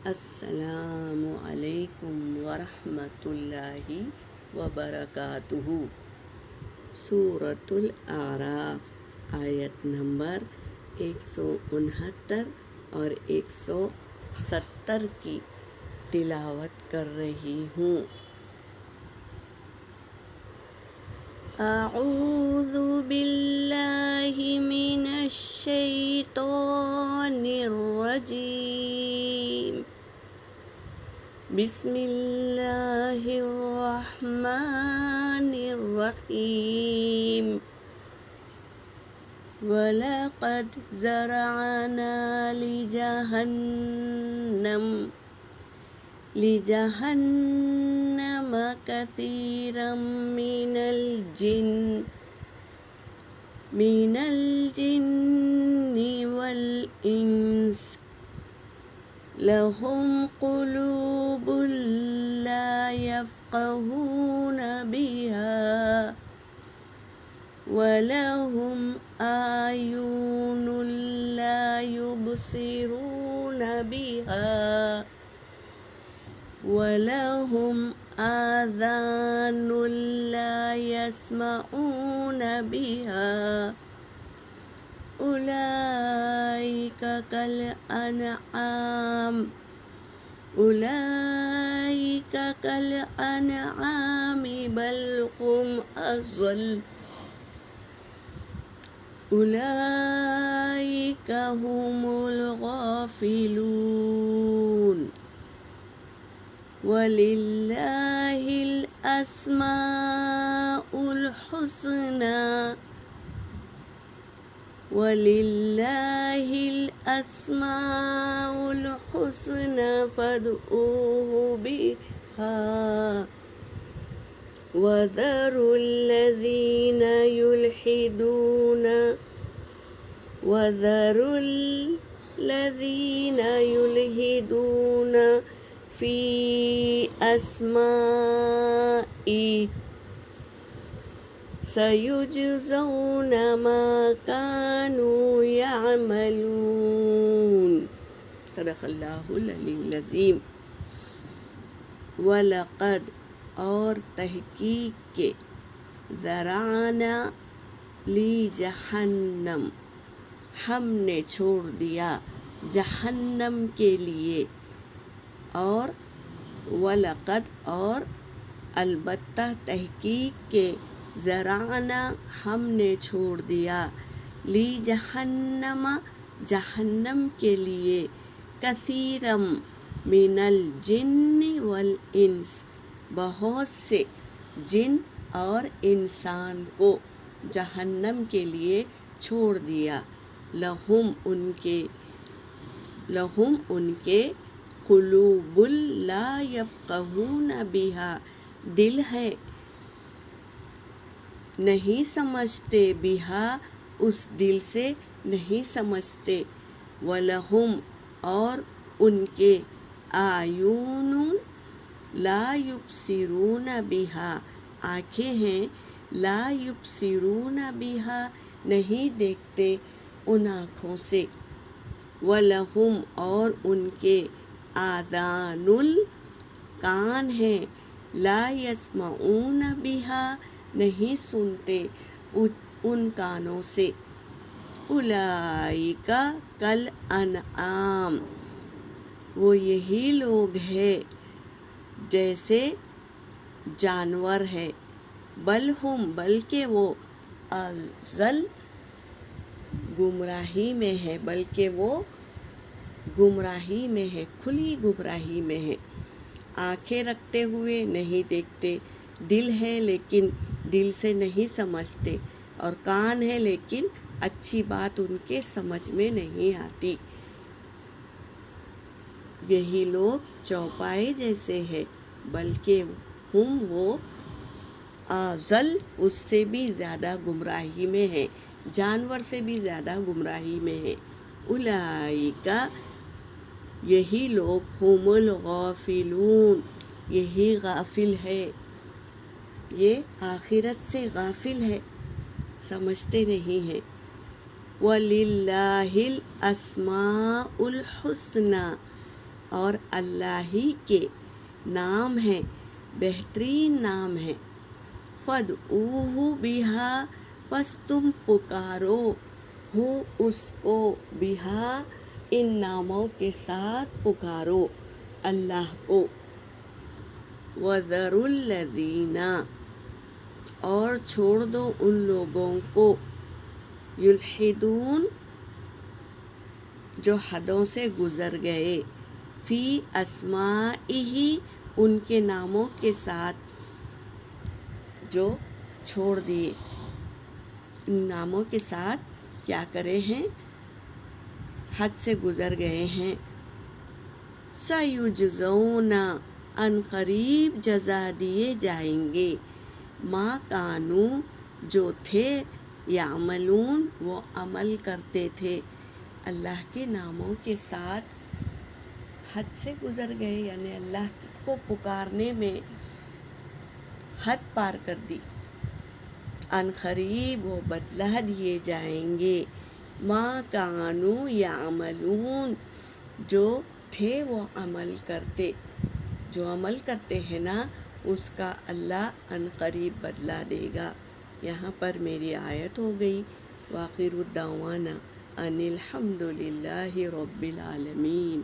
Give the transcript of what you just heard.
السلام علیکم ورحمۃ اللہ وبرکاتہ۔ سورۃ الاعراف آیت نمبر 169 اور 170 کی تلاوت کر رہی ہوں۔ اعوذ باللہ من الشیطان الرجیم، بسم اللہ الرحمن الرحیم۔ وَلَقَدْ زَرَعْنَا لِجَهَنَّمَ كَثِيرًا مِنَ الْجِنِّ وَالْإِنسِ لَهُمْ قُلُوبٌ لَا يَفْقَهُونَ بِهَا وَلَهُمْ أَعْيُنٌ لَا يُبْصِرُونَ بِهَا وَلَهُمْ آذَانٌ لَا يَسْمَعُونَ بِهَا أُولَئِكَ كَالْأَنْعَامِ بَلْ هُمْ أَضَلُّ أُولَئِكَ هُمُ الْغَافِلُونَ۔ وَلِلَّهِ الْأَسْمَاءُ الْحُسْنَى فَادْعُوهُ بِهَا وَذَرُوا الَّذِينَ يُلْحِدُونَ فِي أَسْمَائِهِ سَيُجْزَوْنَ مَا كَانُوا يَعْمَلُونَ۔ صدق اللہ العلی العظیم۔ وَلَقَدْ اور تحقیق کے، ذرعنا لی جہنم ہم نے چھوڑ دیا جہنم کے لیے، اور وَلَقَدْ اور البتہ تحقیق کے، ذرعنا ہم نے چھوڑ دیا، لی جہنم جہنم کے لیے، کثیرم من الجن والانس بہت سے جن اور انسان کو جہنم کے لیے چھوڑ دیا، لہم ان کے قلوب لا یفقہون بہا دل ہے نہیں سمجھتے، بہا اس دل سے نہیں سمجھتے، وَلَهُمْ اور ان کے اعین لا یبصرون بہا آنکھیں ہیں، لا یبصرون بہا نہیں دیکھتے ان آنکھوں سے، وَلَهُمْ اور ان کے آذان کان ہیں، لا یسمعون بہا نہیں سنتے ان کانوں سے، اولئک کالانعام وہ یہی لوگ ہیں جیسے جانور ہے، بل ہم بلکہ وہ اضل گمراہی میں ہے، بلکہ وہ گمراہی میں ہے، کھلی گمراہی میں ہے۔ آنکھیں رکھتے ہوئے نہیں دیکھتے، دل ہے لیکن دل سے نہیں سمجھتے، اور کان ہے لیکن اچھی بات ان کے سمجھ میں نہیں آتی۔ یہی لوگ چوپائے جیسے ہیں، بلکہ ہم وہ اضل اس سے بھی زیادہ گمراہی میں ہے، جانور سے بھی زیادہ گمراہی میں ہے۔ اولئک یہی لوگ ہم الغافلون یہی غافل ہے، یہ آخرت سے غافل ہے، سمجھتے نہیں ہیں۔ وَلِلَّهِ الْأَسْمَاءُ الْحُسْنَى اور اللہ ہی کے نام ہیں، بہترین نام ہیں۔ فَادْعُوهُ بِهَا، پس تم پکارو ہو اس کو، بہا ان ناموں کے ساتھ پکارو اللہ کو۔ وَذَرُوا الَّذِينَ، اور چھوڑ دو ان لوگوں کو، یلحدون جو حدوں سے گزر گئے، فی اسمائہ ان کے ناموں کے ساتھ جو چھوڑ دیے، ان ناموں کے ساتھ کیا کرے ہیں، حد سے گزر گئے ہیں۔ سَيُجْزَوْنَ، ان قریب جزا دیے جائیں گے، ما کانوا جو تھے، یعملون وہ عمل کرتے تھے۔ اللہ کے ناموں کے ساتھ حد سے گزر گئے، یعنی اللہ کو پکارنے میں حد پار کر دی، ان قریب وہ بدلہ دیے جائیں گے، ما کانوا یعملون جو تھے وہ عمل کرتے، جو عمل کرتے ہیں نا اس کا اللہ ان قریب بدلہ دے گا۔ یہاں پر میری آیت ہو گئی۔ وآخر الدعوانا ان الحمد للہ رب العالمین۔